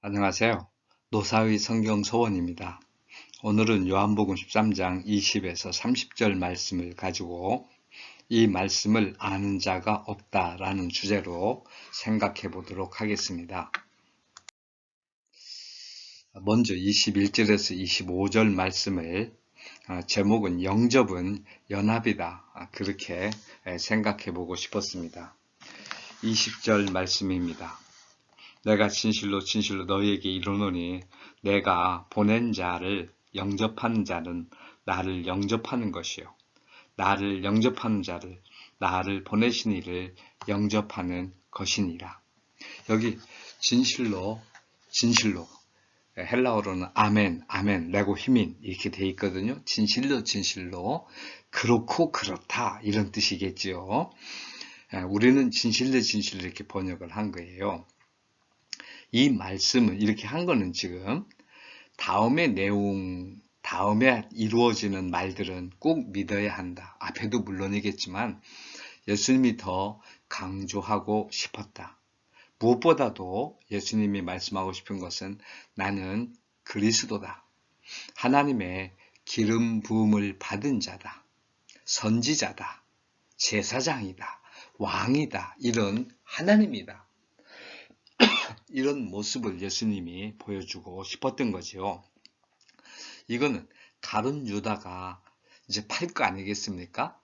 안녕하세요. 노사의 성경 서원입니다. 오늘은 요한복음 13장 20에서 30절 말씀을 가지고 이 말씀을 아는 자가 없다라는 주제로 생각해 보도록 하겠습니다. 먼저 21절에서 25절 말씀을 제목은 영접은 연합이다, 그렇게 생각해 보고 싶었습니다. 20절 말씀입니다. 내가 진실로 진실로 너희에게 이르노니 내가 보낸 자를 영접하는 자는 나를 영접하는 것이요 나를 영접하는 자를 나를 보내신 이를 영접하는 것이니라. 여기 진실로 진실로, 헬라어로는 아멘 아멘 레고 히민 이렇게 돼 있거든요. 진실로 진실로, 그렇고 그렇다 이런 뜻이겠지요. 우리는 진실로 진실로 이렇게 번역을 한 거예요. 이 말씀은 이렇게 한 거는 지금 다음의 내용, 다음에 이루어지는 말들은 꼭 믿어야 한다. 앞에도 물론이겠지만 예수님이 더 강조하고 싶었다. 무엇보다도 예수님이 말씀하고 싶은 것은 나는 그리스도다. 하나님의 기름 부음을 받은 자다. 선지자다. 제사장이다. 왕이다. 이런 하나님이다. 이런 모습을 예수님이 보여주고 싶었던 거죠. 이거는 가룟 유다가 이제 팔 거 아니겠습니까?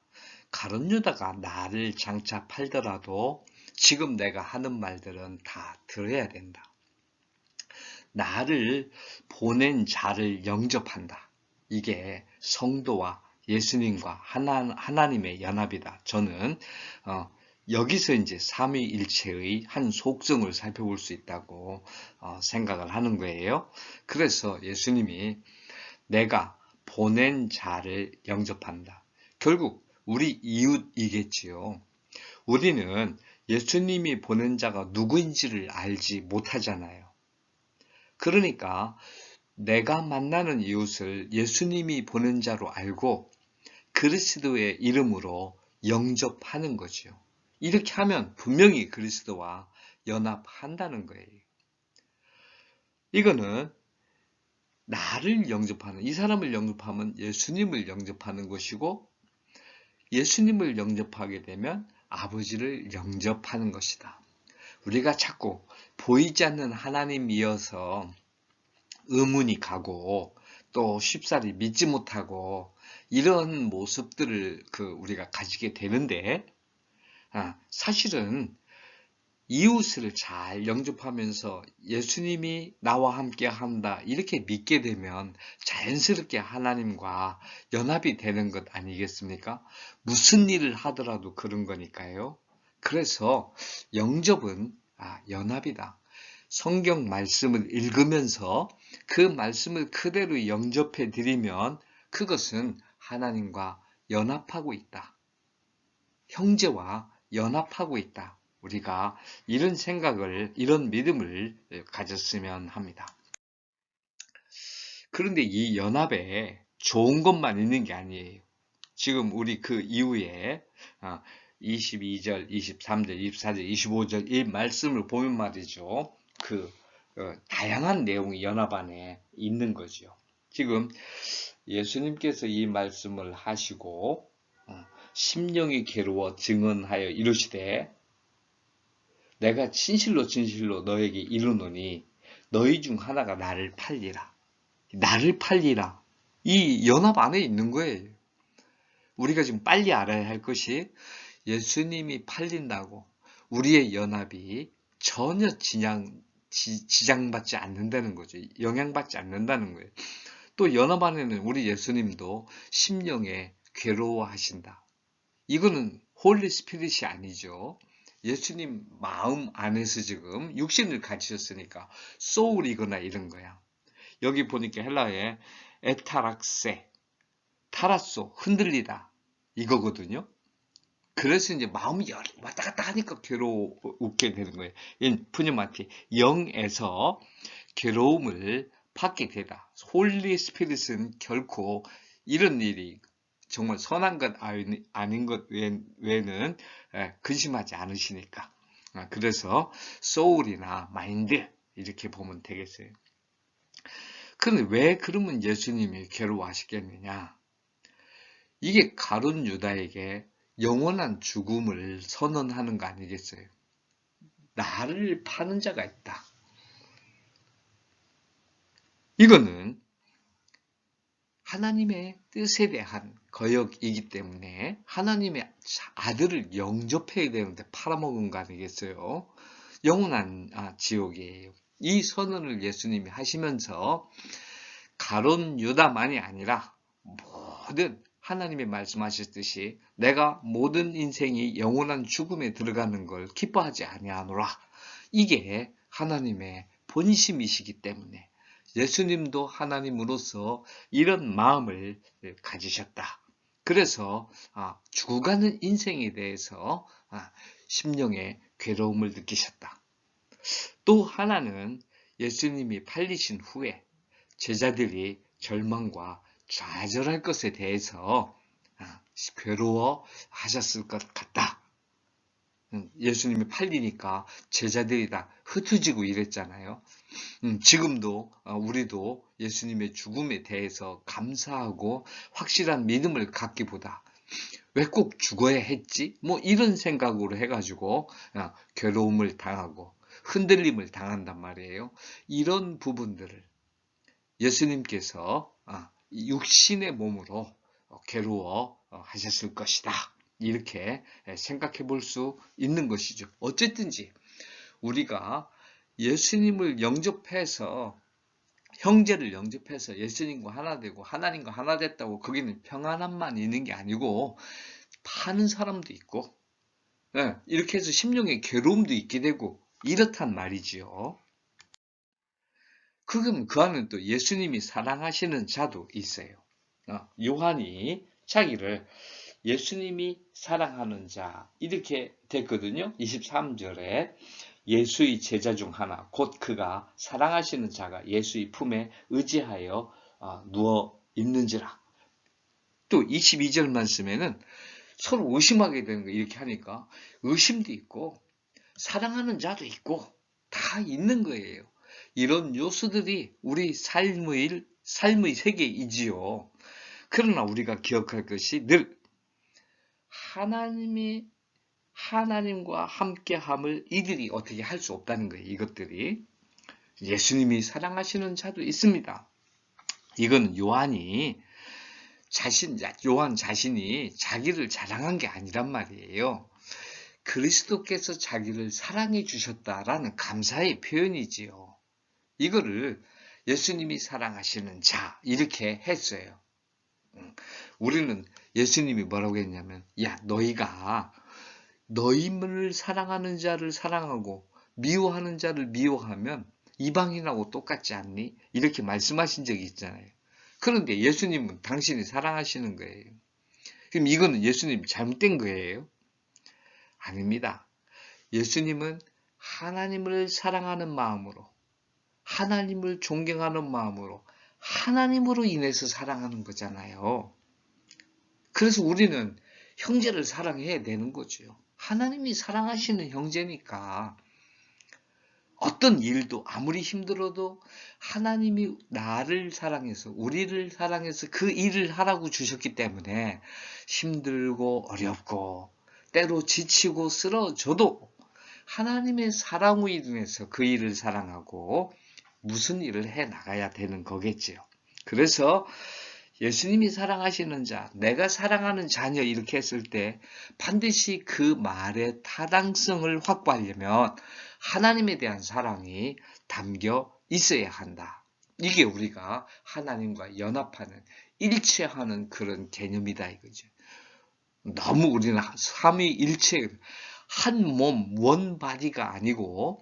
가룟 유다가 나를 장차 팔더라도 지금 내가 하는 말들은 다 들어야 된다. 나를 보낸 자를 영접한다. 이게 성도와 예수님과 하나님의 연합이다. 저는 여기서 이제 삼위일체의 한 속성을 살펴볼 수 있다고 생각을 하는 거예요. 그래서 예수님이 내가 보낸 자를 영접한다. 결국 우리 이웃이겠지요. 우리는 예수님이 보낸 자가 누구인지를 알지 못하잖아요. 그러니까 내가 만나는 이웃을 예수님이 보낸 자로 알고 그리스도의 이름으로 영접하는 거죠. 이렇게 하면 분명히 그리스도와 연합한다는 거예요. 이거는 나를 영접하는, 이 사람을 영접하면 예수님을 영접하는 것이고 예수님을 영접하게 되면 아버지를 영접하는 것이다. 우리가 자꾸 보이지 않는 하나님이어서 의문이 가고 또 쉽사리 믿지 못하고 이런 모습들을 우리가 가지게 되는데, 사실은 이웃을 잘 영접하면서 예수님이 나와 함께 한다 이렇게 믿게 되면 자연스럽게 하나님과 연합이 되는 것 아니겠습니까? 무슨 일을 하더라도 그런 거니까요. 그래서 영접은 연합이다. 성경 말씀을 읽으면서 그 말씀을 그대로 영접해 드리면 그것은 하나님과 연합하고 있다. 형제와 연합하고 있다. 우리가 이런 생각을, 이런 믿음을 가졌으면 합니다. 그런데 이 연합에 좋은 것만 있는 게 아니에요. 지금 우리 그 이후에 22절, 23절, 24절, 25절 이 말씀을 보면 말이죠. 다양한 내용이 연합 안에 있는 거죠. 지금 예수님께서 이 말씀을 하시고 심령이 괴로워 증언하여 이르시되 내가 진실로 진실로 너에게 이르노니 너희 중 하나가 나를 팔리라. 나를 팔리라. 이 연합 안에 있는 거예요. 우리가 지금 빨리 알아야 할 것이 예수님이 팔린다고 우리의 연합이 전혀 지장받지 않는다는 거죠. 영향받지 않는다는 거예요. 또 연합 안에는 우리 예수님도 심령에 괴로워하신다. 이거는 홀리 스피릿이 아니죠. 예수님 마음 안에서 지금 육신을 가지셨으니까 소울이거나 이런 거야. 여기 보니까 헬라어에 에타락세, 타라소, 흔들리다 이거거든요. 그래서 이제 마음이 왔다 갔다 하니까 괴로웠게 되는 거예요. 푸뉴마티, 영에서 괴로움을 받게 되다. 홀리 스피릿은 결코 이런 일이 정말 선한 것 아닌 것 외에는 근심하지 않으시니까. 그래서 소울이나 마인드 이렇게 보면 되겠어요. 그런데 왜 그러면 예수님이 괴로워하시겠느냐? 이게 가룟 유다에게 영원한 죽음을 선언하는 거 아니겠어요? 나를 파는 자가 있다. 이거는 하나님의 뜻에 대한 거역이기 때문에 하나님의 아들을 영접해야 되는데 팔아먹은 거 아니겠어요? 영원한 지옥이에요. 이 선언을 예수님이 하시면서 가룟 유다만이 아니라 모든 하나님이 말씀하셨듯이 내가 모든 인생이 영원한 죽음에 들어가는 걸 기뻐하지 아니하노라. 이게 하나님의 본심이시기 때문에 예수님도 하나님으로서 이런 마음을 가지셨다. 그래서 죽어가는 인생에 대해서 심령의 괴로움을 느끼셨다. 또 하나는 예수님이 팔리신 후에 제자들이 절망과 좌절할 것에 대해서 괴로워하셨을 것 같다. 예수님이 팔리니까 제자들이 다 흩어지고 이랬잖아요. 지금도 우리도 예수님의 죽음에 대해서 감사하고 확실한 믿음을 갖기보다 왜 꼭 죽어야 했지? 뭐 이런 생각으로 해가지고 괴로움을 당하고 흔들림을 당한단 말이에요. 이런 부분들을 예수님께서 육신의 몸으로 괴로워하셨을 것이다. 이렇게 생각해 볼 수 있는 것이죠. 어쨌든지 우리가 예수님을 영접해서 형제를 영접해서 예수님과 하나 되고 하나님과 하나 됐다고 거기는 평안함만 있는 게 아니고 파는 사람도 있고 이렇게 해서 심령의 괴로움도 있게 되고 이렇단 말이지요. 그럼 그 안은 또 예수님이 사랑하시는 자도 있어요. 요한이 자기를 예수님이 사랑하는 자 이렇게 됐거든요. 23절에 예수의 제자 중 하나 곧 그가 사랑하시는 자가 예수의 품에 의지하여 누워 있는지라. 또 22절 말씀에는 서로 의심하게 되는 거 이렇게 하니까 의심도 있고 사랑하는 자도 있고 다 있는 거예요. 이런 요소들이 우리 삶의 세계이지요. 그러나 우리가 기억할 것이 늘 하나님과 함께함을 이들이 어떻게 할 수 없다는 거예요. 이것들이 예수님이 사랑하시는 자도 있습니다. 이건 요한 자신이 자기를 자랑한 게 아니란 말이에요. 그리스도께서 자기를 사랑해 주셨다라는 감사의 표현이지요. 이거를 예수님이 사랑하시는 자 이렇게 했어요. 우리는 예수님이 뭐라고 했냐면 야 너희가 너희를 사랑하는 자를 사랑하고 미워하는 자를 미워하면 이방인하고 똑같지 않니? 이렇게 말씀하신 적이 있잖아요. 그런데 예수님은 당신이 사랑하시는 거예요. 그럼 이거는 예수님이 잘못된 거예요? 아닙니다. 예수님은 하나님을 사랑하는 마음으로 하나님을 존경하는 마음으로 하나님으로 인해서 사랑하는 거잖아요. 그래서 우리는 형제를 사랑해야 되는 거죠. 하나님이 사랑하시는 형제니까 어떤 일도 아무리 힘들어도 하나님이 나를 사랑해서 우리를 사랑해서 그 일을 하라고 주셨기 때문에 힘들고 어렵고 때로 지치고 쓰러져도 하나님의 사랑으로 인해서 그 일을 사랑하고 무슨 일을 해 나가야 되는 거겠지요. 그래서 예수님이 사랑하시는 자, 내가 사랑하는 자녀 이렇게 했을 때 반드시 그 말의 타당성을 확보하려면 하나님에 대한 사랑이 담겨 있어야 한다. 이게 우리가 하나님과 연합하는, 일체하는 그런 개념이다 이거죠. 너무 우리는 삼위일체, 한 몸, 원바디가 아니고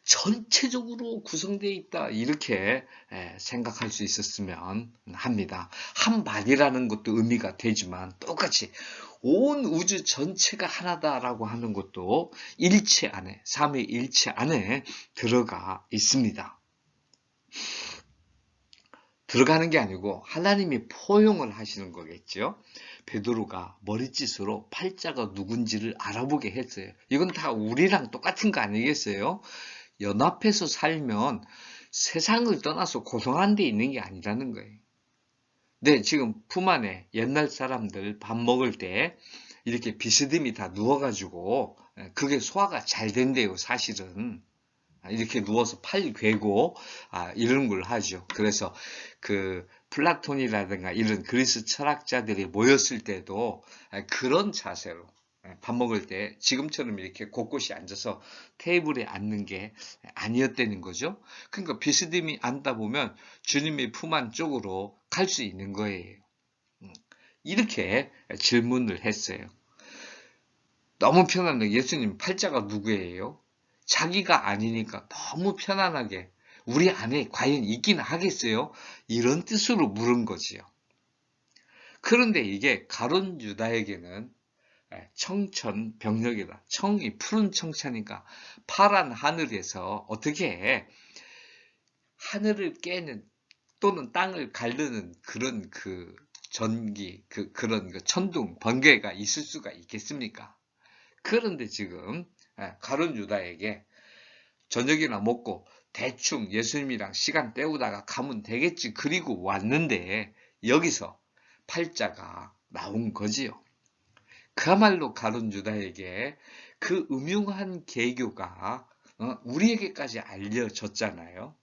전체적으로 구성되어 있다 이렇게 생각할 수 있었으면 합니다. 한 바디라는 것도 의미가 되지만 똑같이 온 우주 전체가 하나다라고 하는 것도 일체 안에, 삼위일체 안에 들어가 있습니다. 들어가는 게 아니고 하나님이 포용을 하시는 거겠죠. 베드로가 머리짓으로 팔자가 누군지를 알아보게 했어요. 이건 다 우리랑 똑같은 거 아니겠어요? 연합해서 살면 세상을 떠나서 고생한 데 있는 게 아니라는 거예요. 네, 지금 품 안에 옛날 사람들 밥 먹을 때 이렇게 비스듬히 다 누워가지고 그게 소화가 잘 된대요, 사실은. 이렇게 누워서 팔 괴고 이런 걸 하죠. 그래서 그 플라톤이라든가 이런 그리스 철학자들이 모였을 때도 그런 자세로 밥 먹을 때 지금처럼 이렇게 곳곳이 앉아서 테이블에 앉는 게 아니었다는 거죠. 그러니까 비스듬히 앉다 보면 주님의 품 안쪽으로 갈 수 있는 거예요. 이렇게 질문을 했어요. 너무 편안하게 예수님 팔자가 누구예요? 자기가 아니니까 너무 편안하게 우리 안에 과연 있긴 하겠어요? 이런 뜻으로 물은 거지요. 그런데 이게 가룟 유다에게는 청천벽력이다. 청이 푸른 청천이니까 파란 하늘에서 어떻게 하늘을 깨는 또는 땅을 가르는 그런 그 전기, 그런 그 천둥, 번개가 있을 수가 있겠습니까? 그런데 지금 가룟 유다에게 저녁이나 먹고 대충 예수님이랑 시간 때우다가 가면 되겠지. 그리고 왔는데 여기서 팔자가 나온 거지요. 그야말로 가룟 유다에게 그 음흉한 계교가 우리에게까지 알려졌잖아요.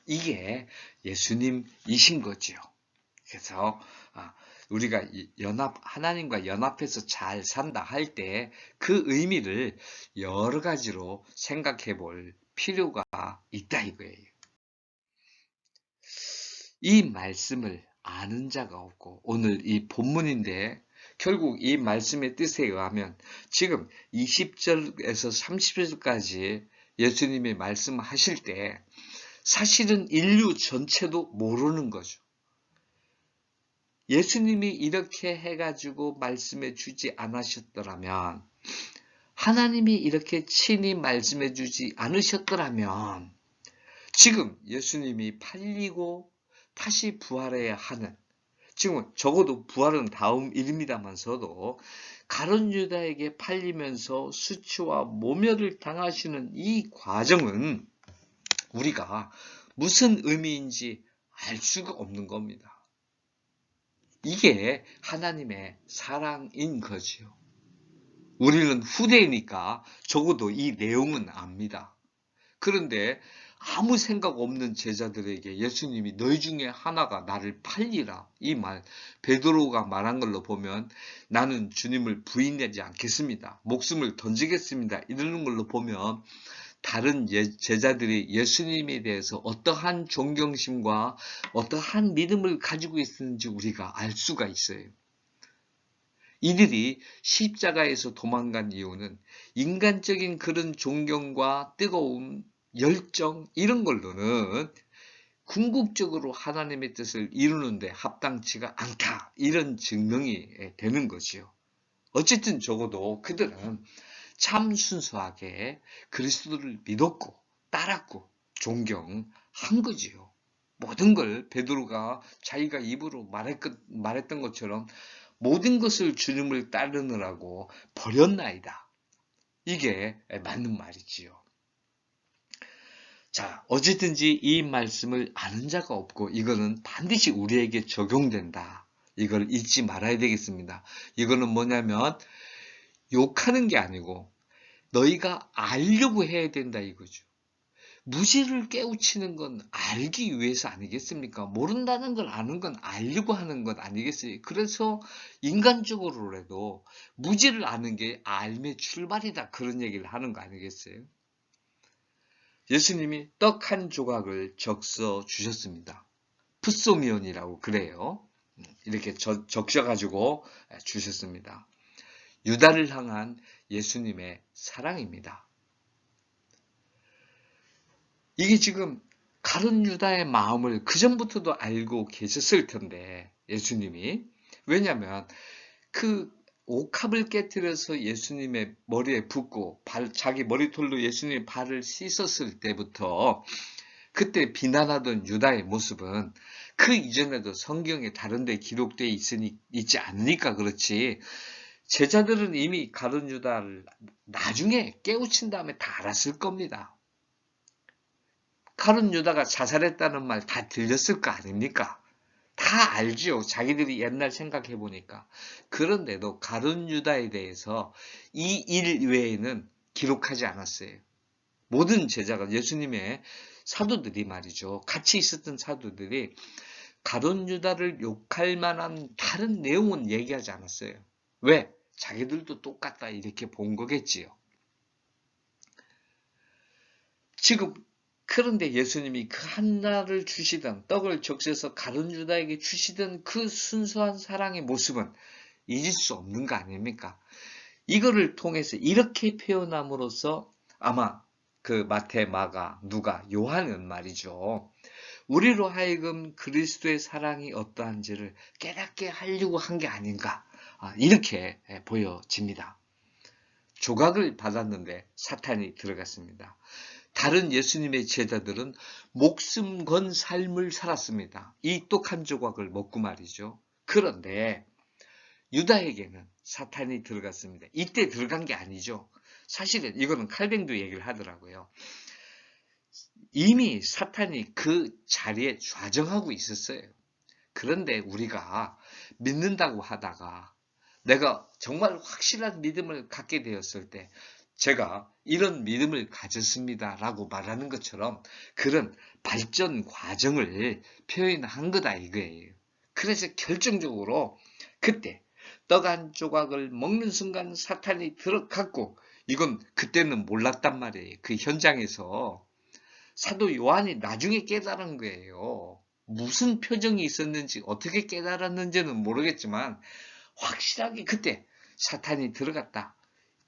이게 예수님이신 거지요. 그래서 우리가 하나님과 연합해서 잘 산다 할 때 그 의미를 여러 가지로 생각해 볼 필요가 있다 이거예요. 이 말씀을 아는 자가 없고 오늘 이 본문인데 결국 이 말씀의 뜻에 의하면 지금 20절에서 30절까지 예수님이 말씀하실 때 사실은 인류 전체도 모르는 거죠. 예수님이 이렇게 해가지고 말씀해 주지 않으셨더라면, 하나님이 이렇게 친히 말씀해 주지 않으셨더라면, 지금 예수님이 팔리고 다시 부활해야 하는, 지금 적어도 부활은 다음 일입니다만서도 가룟 유다에게 팔리면서 수치와 모멸을 당하시는 이 과정은 우리가 무슨 의미인지 알 수가 없는 겁니다. 이게 하나님의 사랑인 거지요. 우리는 후대이니까 적어도 이 내용은 압니다. 그런데 아무 생각 없는 제자들에게 예수님이 너희 중에 하나가 나를 팔리라 이 말 베드로가 말한 걸로 보면 나는 주님을 부인하지 않겠습니다. 목숨을 던지겠습니다. 이러는 걸로 보면 다른 제자들이 예수님에 대해서 어떠한 존경심과 어떠한 믿음을 가지고 있었는지 우리가 알 수가 있어요. 이들이 십자가에서 도망간 이유는 인간적인 그런 존경과 뜨거움, 열정 이런 걸로는 궁극적으로 하나님의 뜻을 이루는데 합당치가 않다. 이런 증명이 되는 것이요. 어쨌든 적어도 그들은 참 순수하게 그리스도를 믿었고 따랐고 존경한 거지요. 모든 걸 베드로가 자기가 입으로 말했던 것처럼 모든 것을 주님을 따르느라고 버렸나이다. 이게 맞는 말이지요. 자, 어쨌든지 이 말씀을 아는 자가 없고 이거는 반드시 우리에게 적용된다. 이걸 잊지 말아야 되겠습니다. 이거는 뭐냐면 욕하는 게 아니고 너희가 알려고 해야 된다 이거죠. 무지를 깨우치는 건 알기 위해서 아니겠습니까? 모른다는 걸 아는 건 알려고 하는 것 아니겠어요? 그래서 인간적으로라도 무지를 아는 게 알의 출발이다 그런 얘기를 하는 거 아니겠어요? 예수님이 떡 한 조각을 적셔 주셨습니다. 풋소미온이라고 그래요. 이렇게 적셔가지고 주셨습니다. 유다를 향한 예수님의 사랑입니다. 이게 지금 가룟 유다의 마음을 그전부터도 알고 계셨을 텐데 예수님이 왜냐하면 그 옥합을 깨뜨려서 예수님의 머리에 붓고 자기 머리털로 예수님의 발을 씻었을 때부터 그때 비난하던 유다의 모습은 그 이전에도 성경에 다른 데 기록되어 있지 않으니까 그렇지 제자들은 이미 가룟 유다를 나중에 깨우친 다음에 다 알았을 겁니다. 가룟 유다가 자살했다는 말 다 들렸을 거 아닙니까? 다 알지요. 자기들이 옛날 생각해 보니까. 그런데도 가룟 유다에 대해서 이 일 외에는 기록하지 않았어요. 모든 제자가 예수님의 사도들이 말이죠. 같이 있었던 사도들이 가룟 유다를 욕할 만한 다른 내용은 얘기하지 않았어요. 왜? 자기들도 똑같다 이렇게 본 거겠지요. 지금 그런데 예수님이 그 한나를 주시던 떡을 적셔서 가룟 유다에게 주시던 그 순수한 사랑의 모습은 잊을 수 없는 거 아닙니까? 이거를 통해서 이렇게 표현함으로써 아마 그 마태, 마가, 누가, 요한은 말이죠. 우리로 하여금 그리스도의 사랑이 어떠한지를 깨닫게 하려고 한 게 아닌가. 이렇게 보여집니다. 조각을 받았는데 사탄이 들어갔습니다. 다른 예수님의 제자들은 목숨 건 삶을 살았습니다. 이 똑한 조각을 먹고 말이죠. 그런데 유다에게는 사탄이 들어갔습니다. 이때 들어간 게 아니죠. 사실은 이거는 칼뱅도 얘기를 하더라고요. 이미 사탄이 그 자리에 좌정하고 있었어요. 그런데 우리가 믿는다고 하다가 내가 정말 확실한 믿음을 갖게 되었을 때 제가 이런 믿음을 가졌습니다 라고 말하는 것처럼 그런 발전 과정을 표현한 거다 이거예요. 그래서 결정적으로 그때 떡 한 조각을 먹는 순간 사탄이 들어갔고 이건 그때는 몰랐단 말이에요. 그 현장에서 사도 요한이 나중에 깨달은 거예요. 무슨 표정이 있었는지 어떻게 깨달았는지는 모르겠지만 확실하게 그때 사탄이 들어갔다.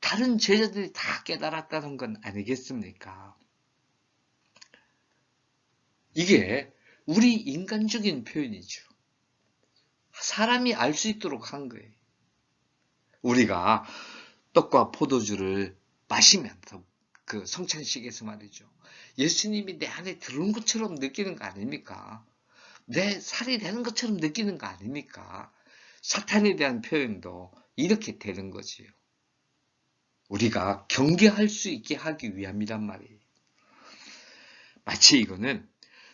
다른 제자들이 다 깨달았다는 건 아니겠습니까? 이게 우리 인간적인 표현이죠. 사람이 알 수 있도록 한 거예요. 우리가 떡과 포도주를 마시면서 그 성찬식에서 말이죠. 예수님이 내 안에 들어온 것처럼 느끼는 거 아닙니까? 내 살이 되는 것처럼 느끼는 거 아닙니까? 사탄에 대한 표현도 이렇게 되는 거지요. 우리가 경계할 수 있게 하기 위함이란 말이에요. 마치 이거는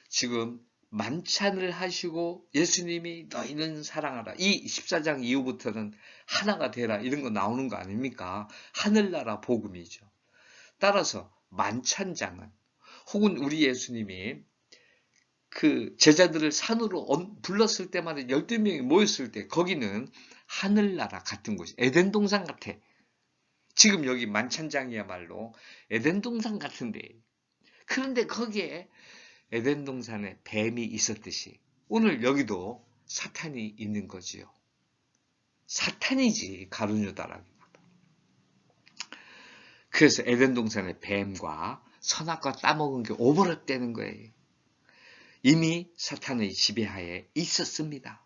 지금 만찬을 하시고 예수님이 너희는 사랑하라. 이 14장 이후부터는 하나가 되라. 이런 거 나오는 거 아닙니까? 하늘나라 복음이죠. 따라서 만찬장은 혹은 우리 예수님이 그 제자들을 산으로 불렀을 때마다 12명이 모였을 때 거기는 하늘나라 같은 곳이 에덴 동산 같아. 지금 여기 만찬장이야말로 에덴 동산 같은데. 그런데 거기에 에덴 동산에 뱀이 있었듯이 오늘 여기도 사탄이 있는 거지요. 사탄이지 가룟 유다라기보다. 그래서 에덴 동산의 뱀과 선악과 따먹은 게 오버랩되는 거예요. 이미 사탄의 지배하에 있었습니다.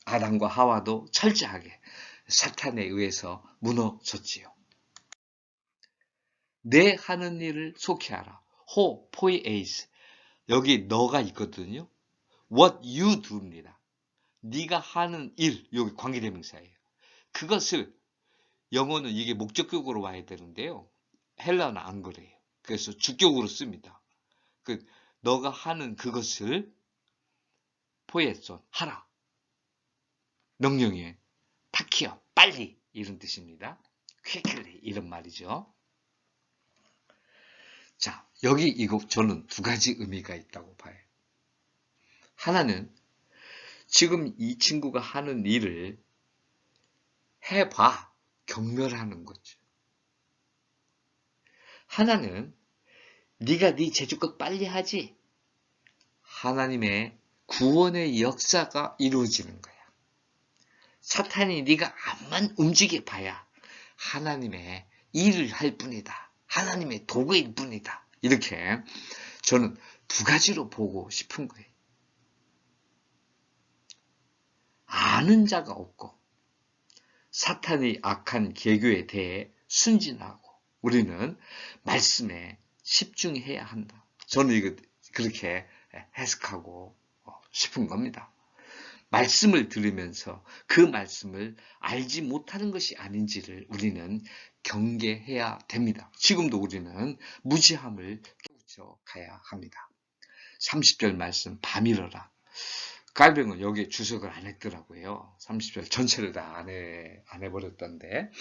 아담과 하와도 철저하게 사탄에 의해서 무너졌지요. 내 하는 일을 속히하라. 호, 포이에이스. 여기 너가 있거든요. What you do입니다. 네가 하는 일, 여기 관계대명사예요. 그것을 영어는 이게 목적격으로 와야 되는데요. 헬라는 안 그래요. 그래서 주격으로 씁니다. 너가 하는 그것을 포에손 하라. 명령에 타키어 빨리 이런 뜻입니다. quickly 이런 말이죠. 자, 여기 이거 저는 두 가지 의미가 있다고 봐요. 하나는 지금 이 친구가 하는 일을 해봐 경멸하는 거죠. 하나는 네가 네 제주껏 빨리 하지 하나님의 구원의 역사가 이루어지는 거야. 사탄이 네가 암만 움직여 봐야 하나님의 일을 할 뿐이다. 하나님의 도구일 뿐이다. 이렇게 저는 두 가지로 보고 싶은 거예요. 아는 자가 없고 사탄의 악한 계교에 대해 순진하고 우리는 말씀에 집중해야 한다. 저는 이거 그렇게 해석하고 싶은 겁니다. 말씀을 들으면서 그 말씀을 알지 못하는 것이 아닌지를 우리는 경계해야 됩니다. 지금도 우리는 무지함을 깨우쳐 가야 합니다. 30절 말씀 밤이러라. 깔병은 여기에 주석을 안 했더라고요. 30절 전체를 다 안 해버렸던데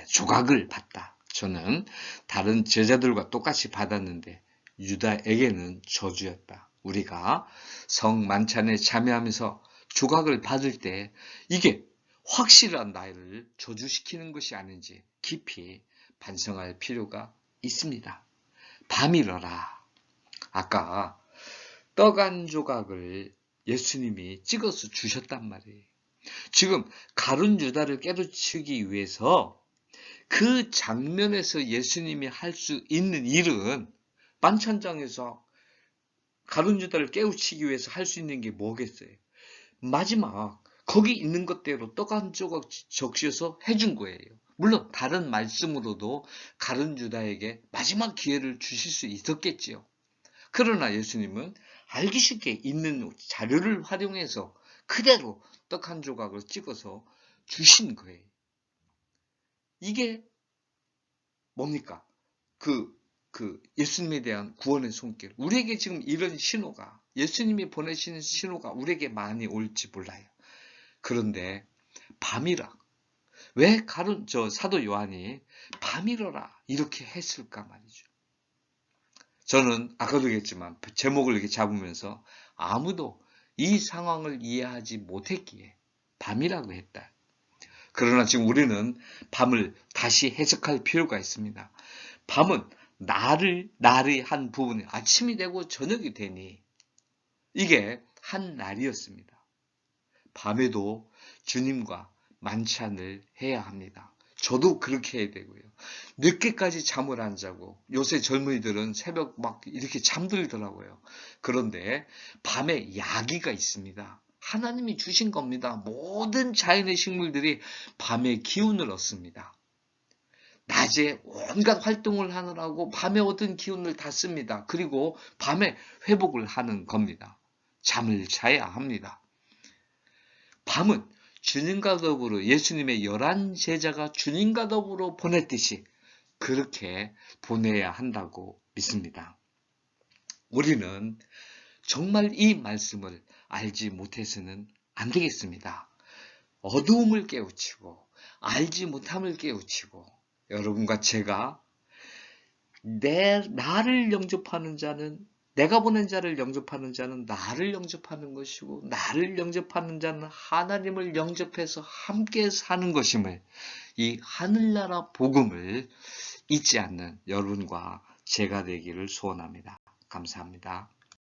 조각을 받다. 저는 다른 제자들과 똑같이 받았는데 유다에게는 저주였다. 우리가 성 만찬에 참여하면서 조각을 받을 때 이게 확실한 나를 저주시키는 것이 아닌지 깊이 반성할 필요가 있습니다. 밤이러라. 아까 떡 한 조각을 예수님이 찍어서 주셨단 말이에요. 지금 가룟 유다를 깨우치기 위해서 그 장면에서 예수님이 할 수 있는 일은 만찬장에서 가룟 유다를 깨우치기 위해서 할 수 있는 게 뭐겠어요? 마지막 거기 있는 것대로 떡 한 조각 적셔서 해준 거예요. 물론 다른 말씀으로도 가룟 유다에게 마지막 기회를 주실 수 있었겠지요. 그러나 예수님은 알기 쉽게 있는 자료를 활용해서 그대로 떡 한 조각을 찍어서 주신 거예요. 이게 뭡니까? 예수님에 대한 구원의 손길. 우리에게 지금 이런 신호가, 예수님이 보내시는 신호가 우리에게 많이 올지 몰라요. 그런데 밤이라. 왜 사도 요한이 밤이러라 이렇게 했을까 말이죠. 저는 아까도 얘기했지만 제목을 이렇게 잡으면서 아무도 이 상황을 이해하지 못했기에 밤이라고 했다. 그러나 지금 우리는 밤을 다시 해석할 필요가 있습니다. 밤은 날의 한 부분이 아침이 되고 저녁이 되니 이게 한 날이었습니다. 밤에도 주님과 만찬을 해야 합니다. 저도 그렇게 해야 되고요. 늦게까지 잠을 안 자고 요새 젊은이들은 새벽 막 이렇게 잠들더라고요. 그런데 밤에 야기가 있습니다. 하나님이 주신 겁니다. 모든 자연의 식물들이 밤에 기운을 얻습니다. 낮에 온갖 활동을 하느라고 밤에 얻은 기운을 다 씁니다. 그리고 밤에 회복을 하는 겁니다. 잠을 자야 합니다. 밤은 주님과 더불어 예수님의 11제자가 주님과 더불어 보냈듯이 그렇게 보내야 한다고 믿습니다. 우리는 정말 이 말씀을 알지 못해서는 안 되겠습니다. 어두움을 깨우치고 알지 못함을 깨우치고 여러분과 제가 나를 영접하는 자는 내가 보낸 자를 영접하는 자는 나를 영접하는 것이고 나를 영접하는 자는 하나님을 영접해서 함께 사는 것임을 이 하늘나라 복음을 잊지 않는 여러분과 제가 되기를 소원합니다. 감사합니다.